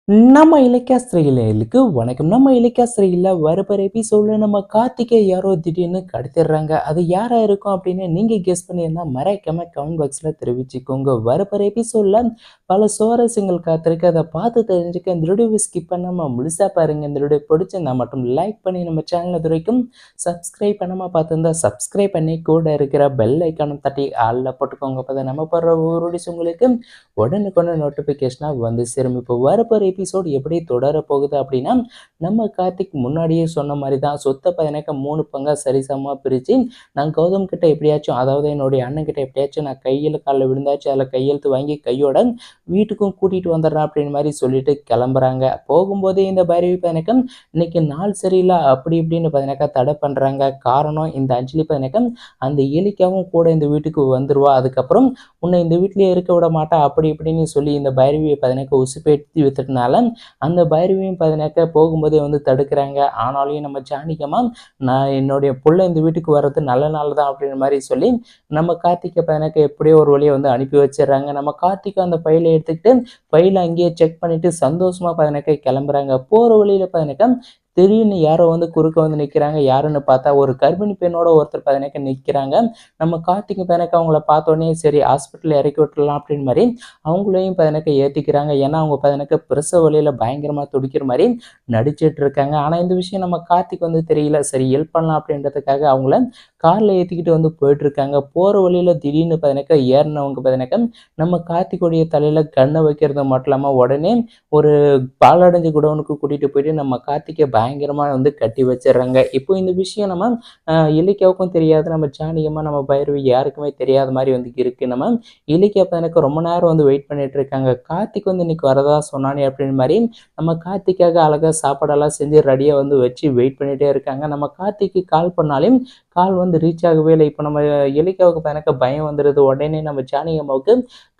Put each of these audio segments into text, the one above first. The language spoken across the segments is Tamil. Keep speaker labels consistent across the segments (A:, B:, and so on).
A: நம்ம இலக்கியாஸ்திரிகளுக்கு வணக்கம். நம்ம இலக்கியாஸ்திரியில வரப்போற எபிசோட்ல நம்ம கார்த்திகை யாரோ திடீர்னு கடத்திடுறாங்க. அது யாரா இருக்கும் அப்படின்னு நீங்க கெஸ் பண்ணியிருந்தா மறக்காம கமெண்ட் பாக்ஸ்ல தெரிவிச்சுக்கோங்க. வரப்போற எபிசோட்ல பல சுவாரஸ்யங்கள் காத்திருக்கு. அதை பார்த்து தெரிஞ்சுக்க இந்த வீடியோவை ஸ்கிப் பண்ணாம முழுசா பாருங்க. இந்த வீடியோ பிடிச்சிருந்தா மட்டும் லைக் பண்ணி நம்ம சேனல் இது வரைக்கும் சப்ஸ்கிரைப் பண்ணாம பார்த்துருந்தா சப்ஸ்கிரைப் பண்ணி கூட இருக்கிற பெல் ஐக்கானும் தட்டி ஆள்ல போட்டுக்கோங்க. அப்போ நம்ம போடுற ஒரு வீடியோஸ் உங்களுக்கு உடனுக்குடனே நோட்டிஃபிகேஷனாக வந்து சேரும். இப்போ வரப்போகிற எபிசோட் எப்படி தொடர போகுது அப்படின்னா, நம்ம கார்த்திக் முன்னாடியே சொன்ன மாதிரி தான் சொத்தை பார்த்தீங்கன்னாக்கா 3 பங்காக சரிசமமாக பிரித்து நான் கௌதம் கிட்ட எப்படியாச்சும், அதாவது என்னுடைய அண்ணன் கிட்ட எப்படியாச்சும் நான் கையில் காலில் விழுந்தாச்சு அதில் கையெழுத்து வாங்கி கையோட வீட்டுக்கும் கூட்டிகிட்டு வந்துடுறேன் அப்படின்னு மாதிரி சொல்லிட்டு கிளம்புறாங்க. போகும்போதே இந்த பைரவி பார்த்தீங்கன்னாக்கா இன்னைக்கு நாள் சரியில்லை அப்படி இப்படின்னு பார்த்தீங்கன்னாக்கா தடை பண்ணுறாங்க. காரணம் இந்த அஞ்சலி பார்த்தீங்கன்னாக்கா அந்த எலிக்காவும் கூட இந்த வீட்டுக்கு வந்துடுவா. அதுக்கப்புறம் உன்னை இந்த வீட்டிலேயே இருக்க விட மாட்டா அப்படி இப்படின்னு சொல்லி இந்த பைரவியை பார்த்தீங்கன்னாக்கா உசுப்பேத்தி வித்துட்டனால அந்த பைரவியும் பார்த்தீங்கன்னாக்கா போகும்போதே வந்து தடுக்கிறாங்க. ஆனாலும் நம்ம ஜானகியம்மா நான் என்னுடைய புள்ள இந்த வீட்டுக்கு வர்றது நல்ல நாள் தான் அப்படின்ற மாதிரி சொல்லி நம்ம கார்த்திகை பார்த்தீங்கன்னாக்கா எப்படியோ ஒரு வழியை வந்து அனுப்பி வச்சிடுறாங்க. நம்ம கார்த்திகை அந்த ஃபைலை எடுத்துக்கிட்டு ஃபைலை அங்கேயே செக் பண்ணிட்டு சந்தோஷமா பார்த்தீங்கன்னாக்கா கிளம்புறாங்க. போகிற வழியில் பார்த்தீங்கன்னாக்கா திடீர்னு யாரோ வந்து குறுக்க வந்து நிற்கிறாங்க. யாருன்னு பார்த்தா ஒரு கர்ப்பிணி பெண்ணோட ஒருத்தர் பார்த்தீங்கன்னாக்கா நிற்கிறாங்க. நம்ம கார்த்திக் பார்த்தீங்கன்னாக்கா அவங்கள பார்த்தோன்னே சரி ஹாஸ்பிட்டலில் இறக்கி விட்டுடலாம் அப்படின்னு மாதிரி அவங்களையும் பார்த்தீங்கன்னாக்கா ஏற்றிக்கிறாங்க. ஏன்னா அவங்க பார்த்தீங்கன்னாக்கா பிரசவ வழியில் பயங்கரமாக துடிக்கிற மாதிரி நடிச்சிட்டு இருக்காங்க. ஆனால் இந்த விஷயம் நம்ம கார்த்திக் வந்து தெரியல. சரி ஹெல்ப் பண்ணலாம் அப்படின்றதுக்காக அவங்கள காரில் ஏற்றிக்கிட்டு வந்து போயிட்டு இருக்காங்க. போகிற வழியில் திடீர்னு பார்த்தீங்கன்னாக்கா ஏறினவங்க பார்த்தீங்கன்னாக்கா நம்ம கார்த்திக்குடைய தலையில் கண்ணை வைக்கிறது மட்டும் இல்லாமல் உடனே ஒரு பாலடைஞ்ச குடோனுக்கு கூட்டிகிட்டு போயிட்டு நம்ம கார்த்திகை பயங்கரமாக வந்து கட்டி வச்சிடுறாங்க. இப்போ இந்த விஷயம் நம்ம இலக்கியாவுக்கும் தெரியாது, நம்ம ஜானகியம்மா நம்ம பைரவி யாருக்குமே தெரியாத மாதிரி வந்து இருக்கு. நம்ம இலக்கியா எனக்கு ரொம்ப நேரம் வந்து வெயிட் பண்ணிட்டு இருக்காங்க. கார்த்திக் வந்து இன்னைக்கு வரதா சொன்னானே அப்படின்னு மாதிரி நம்ம கார்த்திக்காக அழகாக சாப்பாடெல்லாம் செஞ்சு ரெடியாக வந்து வச்சு வெயிட் பண்ணிகிட்டே இருக்காங்க. நம்ம கார்த்திக்கு கால் பண்ணாலும் கால் வந்து ரீச் ஆகவே இல்லை. இப்போ நம்ம இலக்கியாவுக்கு எனக்கு பயம் வந்துடுது. உடனே நம்ம ஜானகியம்மாவுக்கு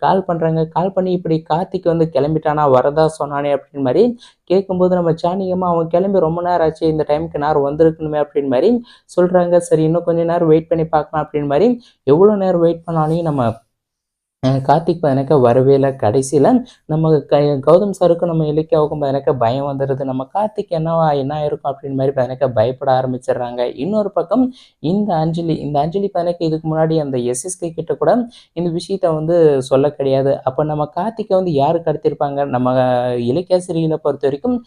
A: கால் பண்ணுறாங்க. கால் பண்ணி இப்படி கார்த்திக் வந்து கிளம்பிட்டானா வரதா சொன்னானே அப்படின்னு மாதிரி கேட்கும்போது நம்ம ஜானகியம்மா அவன் கிளம்பி ரொம்ப நேரம் ஆச்சு, இந்த டைமுக்கு நேரம் வந்திருக்கணுமே அப்படின்னு மாதிரி சொல்கிறாங்க. சரி இன்னும் கொஞ்சம் நேரம் வெயிட் பண்ணி பார்க்கலாம் அப்படின்னு மாதிரி எவ்வளோ நேரம் வெயிட் பண்ணாலையும் நம்ம கார்த்திக் எனக்கு வரவே இல்லை. கடைசியில் நம்ம கௌதம் சாருக்கும் நம்ம இலக்கியாவுக்கும் எனக்கு பயம் வந்துடுது. நம்ம கார்த்திக் என்ன இருக்கும் அப்படின்னு மாதிரி எனக்கு பயப்பட ஆரம்பிச்சிடுறாங்க. இன்னொரு பக்கம் இந்த அஞ்சலி எனக்கு இதுக்கு முன்னாடி அந்த எஸ்எஸ்கே கிட்ட கூட இந்த விஷயத்த வந்து சொல்ல கிடையாது. அப்போ நம்ம கார்த்திகை வந்து யாரு கடத்திருப்பாங்க? நம்ம இலக்கியாசிரிகளை பொறுத்த வரைக்கும்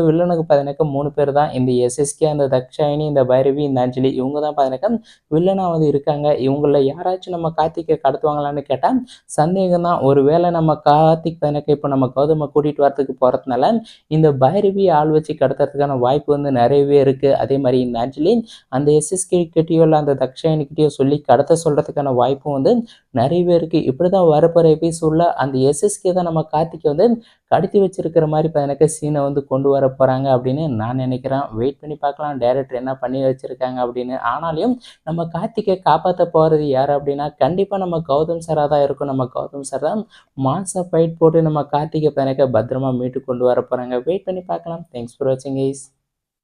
A: வில்லனுக்கு எனக்கு 3 பேர் தான். இந்த எஸ்எஸ்கே, அந்த தக்ஷாயினி, இந்த பைரவி, இந்த அஞ்சலி இவங்க தான் எனக்கு வில்லனாக வந்து இருக்காங்க. இவங்கள யாராச்சும் நம்ம கார்த்திகை கடத்துவாங்களான்னு கேட்டால் சந்தேகம் தான். ஒருவேளை நம்ம கார்த்திக் எனக்கு இப்போ நம்ம கௌதமை கூட்டிகிட்டு வரத்துக்கு போகிறதுனால இந்த பைரவி ஆள் வச்சு கடத்துறதுக்கான வாய்ப்பு வந்து நிறையவே இருக்குது. அதே மாதிரி இந்த அஞ்சலி அந்த எஸ்எஸ்கே கிட்டேயோ இல்லை அந்த தக்ஷாயினிக்கிட்டேயோ சொல்லி கடத்த சொல்கிறதுக்கான வாய்ப்பும் வந்து நிறையவே இருக்குது. இப்படி தான் வரப்போகிற எபிசோடில் அந்த எஸ்எஸ்கே தான் நம்ம கார்த்திகை வந்து கடத்தி வச்சிருக்கிற மாதிரி எனக்கு சீனை வந்து கொண்டு வர போகிறாங்க அப்படின்னு நான் நினைக்கிறேன். வெயிட் பண்ணி பார்க்கலாம் டைரக்டர் என்ன பண்ணி வச்சுருக்காங்க அப்படின்னு. ஆனாலும் நம்ம கார்த்திகை காப்பாற்ற போகிறது யார் அப்படின்னா கண்டிப்பாக நம்ம கௌதம் சாராக தான் இருக்கும். நம்ம கௌதம் சார் தான் மாசா ஃபைட் போட்டு நம்ம கார்த்திகை எனக்கு பத்திரமா மீட்டு கொண்டு வர போகிறாங்க. வெயிட் பண்ணி பார்க்கலாம். தேங்க்ஸ் ஃபார் வாட்சிங் கைஸ்.